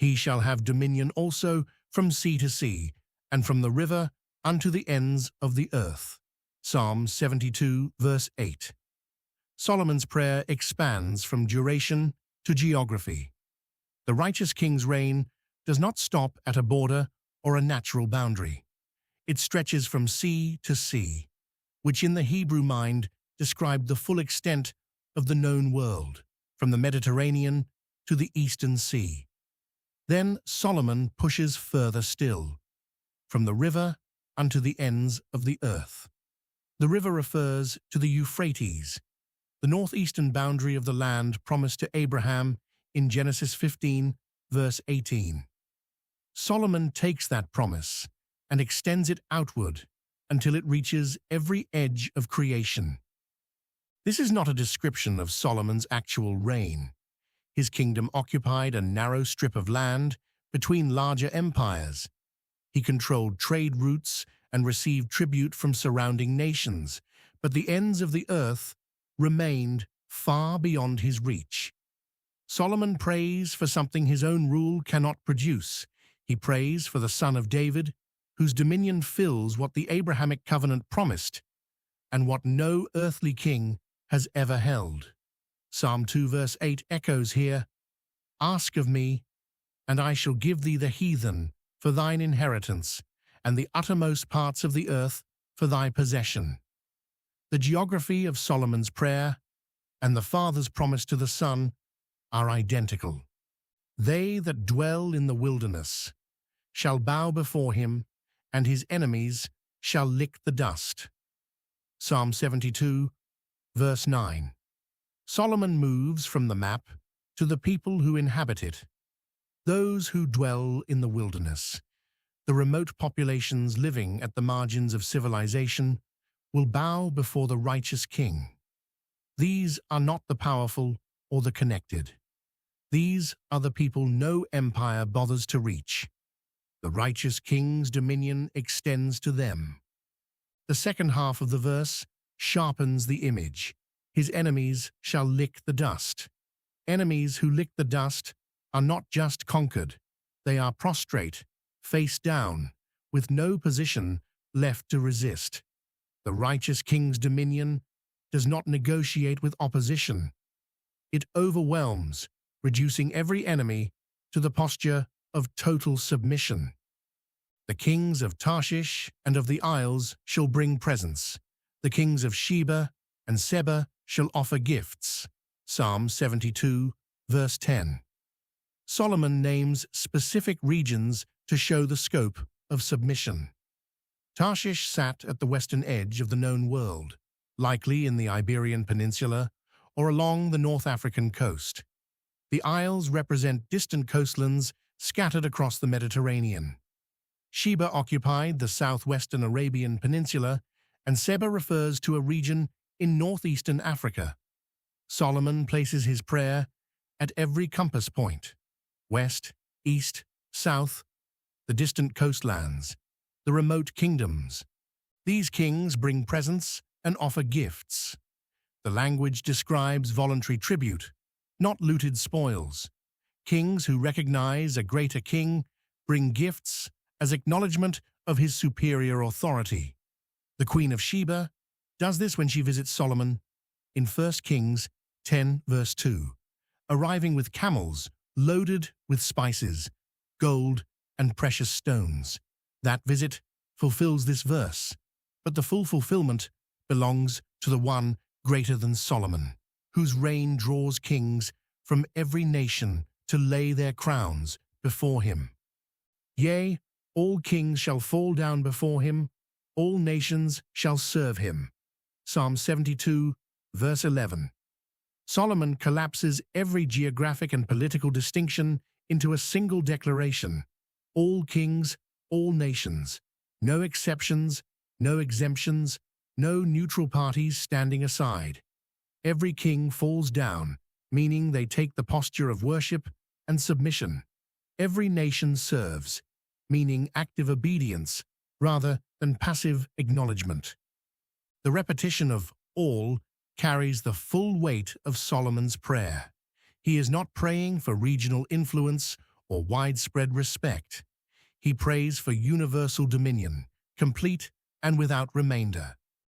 He shall have dominion also from sea to sea, and from the river unto the ends of the earth. Psalm 72, verse 8. Solomon's prayer expands from duration to geography. The righteous king's reign does not stop at a border or a natural boundary. It stretches from sea to sea, which in the Hebrew mind described the full extent of the known world, from the Mediterranean to the Eastern Sea. Then Solomon pushes further still, from the river unto the ends of the earth. The river refers to the Euphrates, the northeastern boundary of the land promised to Abraham in Genesis 15, verse 18. Solomon takes that promise and extends it outward until it reaches every edge of creation. This is not a description of Solomon's actual reign. His kingdom occupied a narrow strip of land between larger empires. He controlled trade routes and received tribute from surrounding nations, but the ends of the earth remained far beyond his reach. Solomon prays for something his own rule cannot produce. He prays for the son of David, whose dominion fills what the Abrahamic covenant promised, and what no earthly king has ever held. Psalm 2 verse 8 echoes here, "Ask of me, and I shall give thee the heathen for thine inheritance, and the uttermost parts of the earth for thy possession." The geography of Solomon's prayer and the Father's promise to the Son are identical. "They that dwell in the wilderness shall bow before him, and his enemies shall lick the dust." Psalm 72, verse 9. Solomon moves from the map to the people who inhabit it. Those who dwell in the wilderness, the remote populations living at the margins of civilization, will bow before the righteous king. These are not the powerful or the connected. These are the people no empire bothers to reach. The righteous king's dominion extends to them. The second half of the verse sharpens the image. His enemies shall lick the dust. Enemies who lick the dust are not just conquered. They are prostrate, face down, with no position left to resist. The righteous king's dominion does not negotiate with opposition. It overwhelms, reducing every enemy to the posture of total submission. The kings of Tarshish and of the isles shall bring presents. The kings of Sheba and Seba shall offer gifts. Psalm 72, verse 10. Solomon names specific regions to show the scope of submission. Tarshish sat at the western edge of the known world, likely in the Iberian Peninsula or along the North African coast. The isles represent distant coastlands scattered across the Mediterranean. Sheba occupied the southwestern Arabian Peninsula, and Seba refers to a region in northeastern Africa. Solomon places his prayer at every compass point: west, east, south, the distant coastlands, the remote kingdoms. These kings bring presents and offer gifts. The language describes voluntary tribute, not looted spoils. Kings who recognize a greater king bring gifts as acknowledgement of his superior authority. The Queen of Sheba does this when she visits Solomon in 1 Kings 10, verse 2, arriving with camels loaded with spices, gold, and precious stones. That visit fulfills this verse, but the full fulfillment belongs to the one greater than Solomon, whose reign draws kings from every nation to lay their crowns before him. Yea, all kings shall fall down before him, all nations shall serve him. Psalm 72, verse 11. Solomon collapses every geographic and political distinction into a single declaration: all kings, all nations, no exceptions, no exemptions, no neutral parties standing aside. Every king falls down, meaning they take the posture of worship and submission. Every nation serves, meaning active obedience rather than passive acknowledgement. The repetition of all carries the full weight of Solomon's prayer. He is not praying for regional influence or widespread respect. He prays for universal dominion, complete and without remainder.